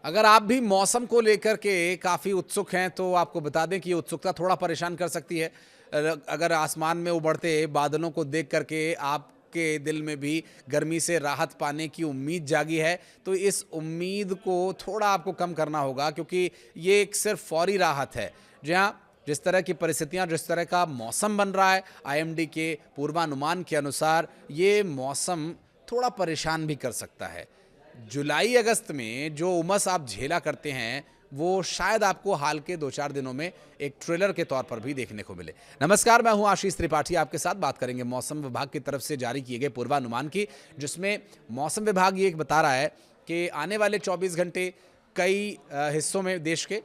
अगर आप भी मौसम को लेकर के काफ़ी उत्सुक हैं तो आपको बता दें कि ये उत्सुकता थोड़ा परेशान कर सकती है। अगर आसमान में उबड़ते बादलों को देख कर के आपके दिल में भी गर्मी से राहत पाने की उम्मीद जागी है, तो इस उम्मीद को थोड़ा आपको कम करना होगा, क्योंकि ये एक सिर्फ फौरी राहत है। जी हाँ, जिस तरह की परिस्थितियाँ, जिस तरह का मौसम बन रहा है, आईएमडी के पूर्वानुमान के अनुसार ये मौसम थोड़ा परेशान भी कर सकता है। जुलाई अगस्त में जो उमस आप झेला करते हैं, वो शायद आपको हाल के 2-4 दिनों में एक ट्रेलर के तौर पर भी देखने को मिले। नमस्कार, मैं हूं आशीष त्रिपाठी। आपके साथ बात करेंगे मौसम विभाग की तरफ से जारी किए गए पूर्वानुमान की, जिसमें मौसम विभाग ये बता रहा है कि आने वाले 24 घंटे कई हिस्सों में देश के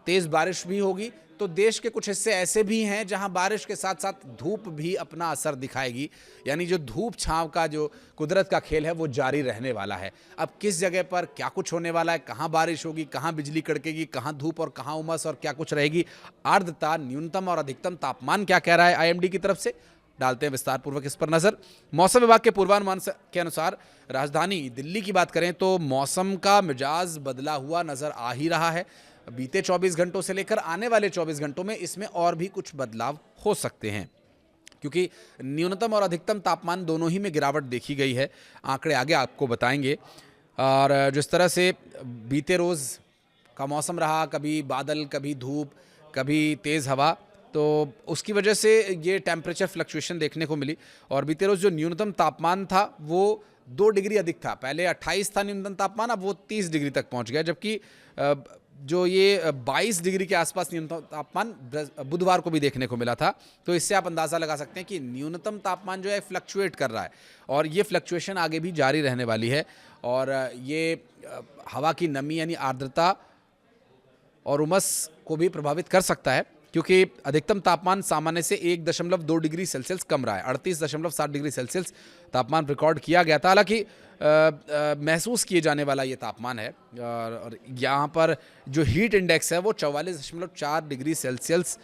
तेज़ बारिश भी होगी। तो देश के कुछ हिस्से ऐसे भी हैं जहां बारिश के साथ साथ धूप भी अपना असर दिखाएगी, यानी जो धूप छांव का जो कुदरत का खेल है वो जारी रहने वाला है। अब किस जगह पर क्या कुछ होने वाला है, कहां बारिश होगी, कहां बिजली कड़केगी, कहां धूप और कहां उमस और क्या कुछ रहेगी, आर्द्रता, न्यूनतम और अधिकतम तापमान क्या कह रहा है आईएमडी की तरफ से, डालते हैं विस्तार पूर्वक इस पर नजर। मौसम विभाग के पूर्वानुमान के अनुसार राजधानी दिल्ली की बात करें तो मौसम का मिजाज बदला हुआ नजर आ ही रहा है। बीते 24 घंटों से लेकर आने वाले 24 घंटों में इसमें और भी कुछ बदलाव हो सकते हैं, क्योंकि न्यूनतम और अधिकतम तापमान दोनों ही में गिरावट देखी गई है। आंकड़े आगे आपको बताएंगे। और जिस तरह से बीते रोज़ का मौसम रहा, कभी बादल, कभी धूप, कभी तेज़ हवा, तो उसकी वजह से ये टेम्परेचर फ्लक्चुएशन देखने को मिली। और बीते रोज़ जो न्यूनतम तापमान था वो 2 डिग्री अधिक था। पहले 28 था न्यूनतम तापमान, अब वो 30 डिग्री तक पहुंच गया, जबकि जो ये 22 डिग्री के आसपास न्यूनतम तापमान बुधवार को भी देखने को मिला था। तो इससे आप अंदाज़ा लगा सकते हैं कि न्यूनतम तापमान जो है फ्लक्चुएट कर रहा है, और ये फ्लक्चुएशन आगे भी जारी रहने वाली है। और ये हवा की नमी यानी आर्द्रता और उमस को भी प्रभावित कर सकता है, क्योंकि अधिकतम तापमान सामान्य से 1.2 डिग्री सेल्सियस कम रहा है। 38.7 डिग्री सेल्सियस तापमान रिकॉर्ड किया गया था। हालांकि महसूस किए जाने वाला ये तापमान है। और यहाँ पर जो हीट इंडेक्स है वो 44.4 डिग्री सेल्सियस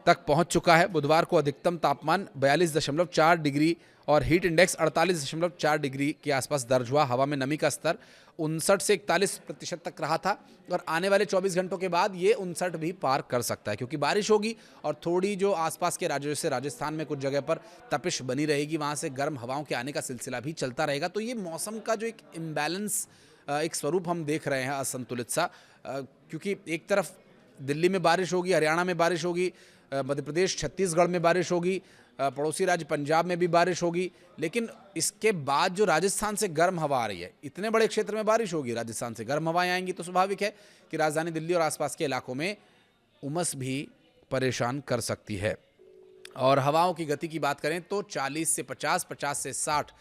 तक पहुंच चुका है। बुधवार को अधिकतम तापमान 42.4 डिग्री और हीट इंडेक्स 48.4 डिग्री के आसपास दर्ज हुआ। हवा में नमी का स्तर 59 से 41% तक रहा था, और आने वाले 24 घंटों के बाद ये 59 भी पार कर सकता है, क्योंकि बारिश होगी और थोड़ी जो आसपास के राज्यों से राजस्थान में कुछ जगह पर तपिश बनी रहेगी, वहाँ से गर्म हवाओं के आने का सिलसिला भी चलता रहेगा। तो ये मौसम का जो एक इम्बैलेंस, एक स्वरूप हम देख रहे हैं असंतुलित सा, क्योंकि एक तरफ दिल्ली में बारिश होगी, हरियाणा में बारिश होगी, मध्य प्रदेश छत्तीसगढ़ में बारिश होगी, पड़ोसी राज्य पंजाब में भी बारिश होगी, लेकिन इसके बाद जो राजस्थान से गर्म हवा आ रही है, इतने बड़े क्षेत्र में बारिश होगी, राजस्थान से गर्म हवाएं आएंगी, तो स्वाभाविक है कि राजधानी दिल्ली और आसपास के इलाकों में उमस भी परेशान कर सकती है। और हवाओं की गति की बात करें तो 40 से 50, 50 से 60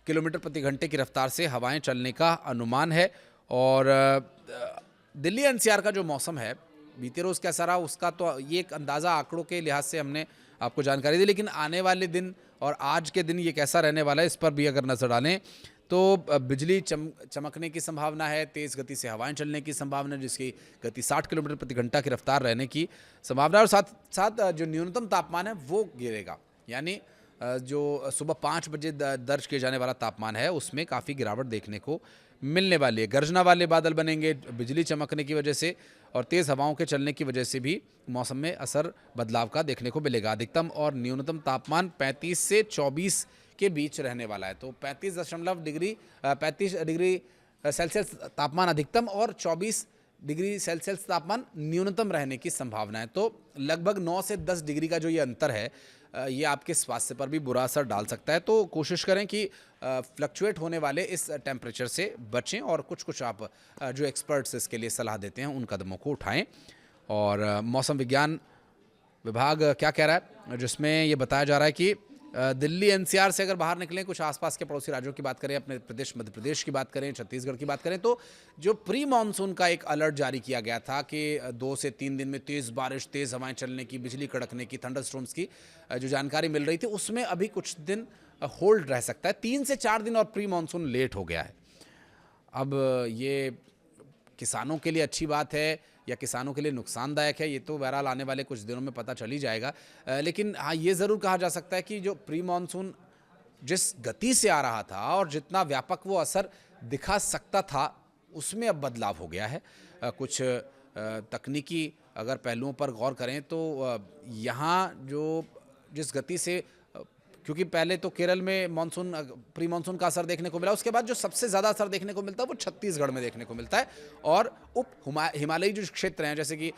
किलोमीटर प्रति घंटे की रफ्तार से हवाएं चलने का अनुमान है। और दिल्ली एनसीआर का जो मौसम है बीते रोज़ कैसा रहा, उसका तो ये एक अंदाज़ा आंकड़ों के लिहाज से हमने आपको जानकारी दी, लेकिन आने वाले दिन और आज के दिन ये कैसा रहने वाला है, इस पर भी अगर नज़र डालें तो बिजली चमकने की संभावना है, तेज़ गति से हवाएं चलने की संभावना है, जिसकी गति 60 किलोमीटर प्रति घंटा की रफ्तार रहने की संभावना है। और साथ साथ जो न्यूनतम तापमान है वो गिरेगा, यानी जो सुबह 5 बजे दर्ज किए जाने वाला तापमान है उसमें काफ़ी गिरावट देखने को मिलने वाली है। गर्जना वाले बादल बनेंगे बिजली चमकने की वजह से, और तेज़ हवाओं के चलने की वजह से भी मौसम में असर बदलाव का देखने को मिलेगा। अधिकतम और न्यूनतम तापमान 35 से 24 के बीच रहने वाला है। तो 35 डिग्री सेल्सियस तापमान अधिकतम और 24 डिग्री सेल्सियस तापमान न्यूनतम रहने की संभावना है। तो लगभग 9 से 10 डिग्री का जो ये अंतर है, ये आपके स्वास्थ्य पर भी बुरा असर डाल सकता है। तो कोशिश करें कि फ्लक्चुएट होने वाले इस टेम्परेचर से बचें, और कुछ आप जो एक्सपर्ट्स इसके लिए सलाह देते हैं उन कदमों को उठाएं। और मौसम विज्ञान विभाग क्या कह रहा है, जिसमें ये बताया जा रहा है कि दिल्ली एनसीआर से अगर बाहर निकलें, कुछ आसपास के पड़ोसी राज्यों की बात करें, अपने प्रदेश मध्य प्रदेश की बात करें, छत्तीसगढ़ की बात करें, तो जो प्री मानसून का एक अलर्ट जारी किया गया था कि 2 से 3 दिन में तेज़ बारिश, तेज़ हवाएं चलने की, बिजली कड़कने की, थंडरस्टॉर्म्स की जो जानकारी मिल रही थी, उसमें अभी कुछ दिन होल्ड रह सकता है। 3 से 4 दिन और प्री मानसून लेट हो गया है। अब ये किसानों के लिए अच्छी बात है या किसानों के लिए नुकसानदायक है, ये तो बहरहाल आने वाले कुछ दिनों में पता चल ही जाएगा। लेकिन हाँ, ये ज़रूर कहा जा सकता है कि जो प्री मानसून जिस गति से आ रहा था और जितना व्यापक वो असर दिखा सकता था उसमें अब बदलाव हो गया है। कुछ तकनीकी अगर पहलुओं पर गौर करें तो यहाँ जो जिस गति से क्योंकि पहले तो केरल में मानसून प्री मानसून का असर देखने को मिला, उसके बाद जो सबसे ज़्यादा असर देखने को मिलता है वो छत्तीसगढ़ में देखने को मिलता है और हिमालयी जो क्षेत्र हैं जैसे कि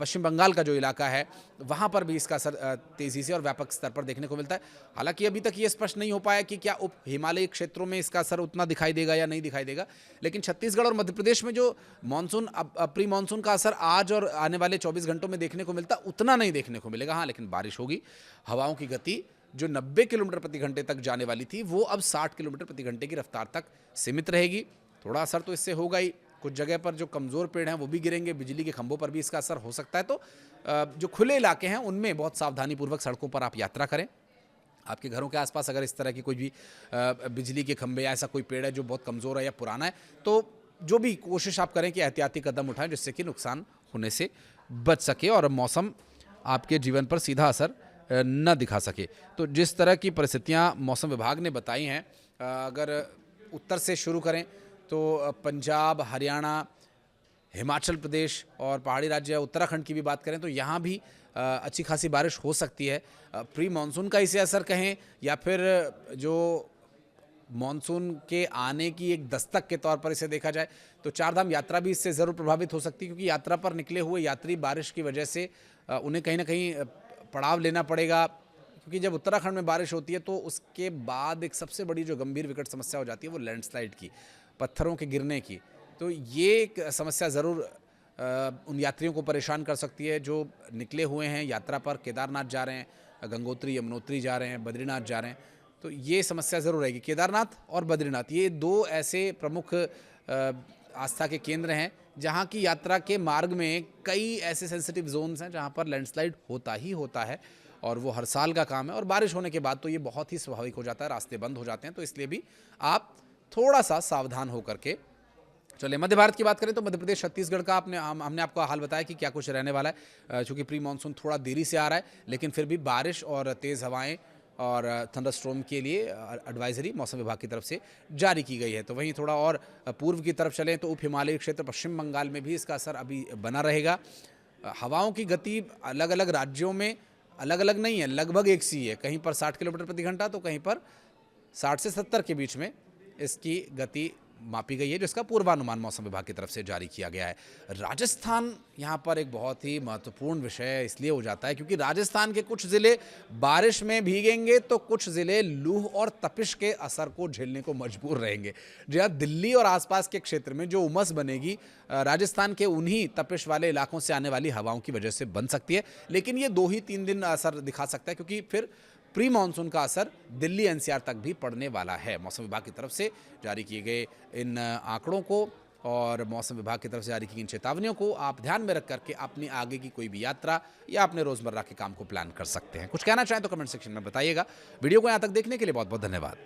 पश्चिम बंगाल का जो इलाका है वहाँ पर भी इसका असर तेज़ी से और व्यापक स्तर पर देखने को मिलता है। हालांकि अभी तक ये स्पष्ट नहीं हो पाया कि क्या उप हिमालयी क्षेत्रों में इसका असर उतना दिखाई देगा या नहीं दिखाई देगा, लेकिन छत्तीसगढ़ और मध्य प्रदेश में जो मानसून प्री मानसून का असर आज और आने वाले 24 घंटों में देखने को मिलता उतना नहीं देखने को मिलेगा। हाँ, लेकिन बारिश होगी। हवाओं की गति जो 90 किलोमीटर प्रति घंटे तक जाने वाली थी वो अब 60 किलोमीटर प्रति घंटे की रफ्तार तक सीमित रहेगी। थोड़ा असर तो इससे होगा ही, कुछ जगह पर जो कमज़ोर पेड़ हैं वो भी गिरेंगे, बिजली के खंभों पर भी इसका असर हो सकता है। तो जो खुले इलाके हैं उनमें बहुत सावधानीपूर्वक सड़कों पर आप यात्रा करें। आपके घरों के आसपास अगर इस तरह की कोई भी बिजली के खंभे या ऐसा कोई पेड़ है जो बहुत कमज़ोर है या पुराना है, तो जो भी कोशिश आप करें कि एहतियाती कदम उठाएं जिससे कि नुकसान होने से बच सके और मौसम आपके जीवन पर सीधा असर न दिखा सके। तो जिस तरह की परिस्थितियां मौसम विभाग ने बताई हैं, अगर उत्तर से शुरू करें तो पंजाब, हरियाणा, हिमाचल प्रदेश और पहाड़ी राज्य उत्तराखंड की भी बात करें तो यहाँ भी अच्छी खासी बारिश हो सकती है। प्री मानसून का इसे असर कहें या फिर जो मानसून के आने की एक दस्तक के तौर पर इसे देखा जाए तो चारधाम यात्रा भी इससे ज़रूर प्रभावित हो सकती है, क्योंकि यात्रा पर निकले हुए यात्री बारिश की वजह से उन्हें कहीं ना कहीं पड़ाव लेना पड़ेगा। क्योंकि जब उत्तराखंड में बारिश होती है तो उसके बाद एक सबसे बड़ी जो गंभीर विकट समस्या हो जाती है वो लैंडस्लाइड की, पत्थरों के गिरने की। तो ये एक समस्या ज़रूर उन यात्रियों को परेशान कर सकती है जो निकले हुए हैं यात्रा पर, केदारनाथ जा रहे हैं, गंगोत्री यमुनोत्री जा रहे हैं, बद्रीनाथ जा रहे हैं। तो ये समस्या ज़रूर रहेगी। केदारनाथ और बद्रीनाथ ये दो ऐसे प्रमुख आस्था के केंद्र हैं जहाँ की यात्रा के मार्ग में कई ऐसे सेंसिटिव जोन्स हैं जहाँ पर लैंडस्लाइड होता ही होता है और वो हर साल का काम है। और बारिश होने के बाद तो ये बहुत ही स्वाभाविक हो जाता है, रास्ते बंद हो जाते हैं। तो इसलिए भी आप थोड़ा सा सावधान होकर के चलिए। मध्य भारत की बात करें तो मध्य प्रदेश, छत्तीसगढ़ का हमने आपको हाल बताया कि क्या कुछ रहने वाला है। चूँकि प्री मानसून थोड़ा देरी से आ रहा है, लेकिन फिर भी बारिश और तेज़ हवाएँ और थंडरस्टॉर्म के लिए एडवाइजरी मौसम विभाग की तरफ से जारी की गई है। तो वहीं थोड़ा और पूर्व की तरफ चलें तो उप हिमालयी क्षेत्र पश्चिम बंगाल में भी इसका असर अभी बना रहेगा। हवाओं की गति अलग अलग राज्यों में अलग अलग नहीं है, लगभग एक सी है। कहीं पर 60 किलोमीटर प्रति घंटा तो कहीं पर 60 से 70 के बीच में इसकी गति मापी गई है, जिसका पूर्वानुमान मौसम विभाग की तरफ से जारी किया गया है। राजस्थान यहाँ पर एक बहुत ही महत्वपूर्ण विषय इसलिए हो जाता है क्योंकि राजस्थान के कुछ ज़िले बारिश में भीगेंगे तो कुछ ज़िले लू और तपिश के असर को झेलने को मजबूर रहेंगे। जहाँ दिल्ली और आसपास के क्षेत्र में जो उमस बनेगी राजस्थान के उन्हीं तपिश वाले इलाकों से आने वाली हवाओं की वजह से बन सकती है। लेकिन ये 2 ही 3 दिन असर दिखा सकता है, क्योंकि फिर प्री मानसून का असर दिल्ली एनसीआर तक भी पड़ने वाला है। मौसम विभाग की तरफ से जारी किए गए इन आंकड़ों को और मौसम विभाग की तरफ से जारी की इन चेतावनियों को आप ध्यान में रख करके अपनी आगे की कोई भी यात्रा या अपने रोजमर्रा के काम को प्लान कर सकते हैं। कुछ कहना चाहें तो कमेंट सेक्शन में बताइएगा। वीडियो को यहाँ तक देखने के लिए बहुत बहुत धन्यवाद।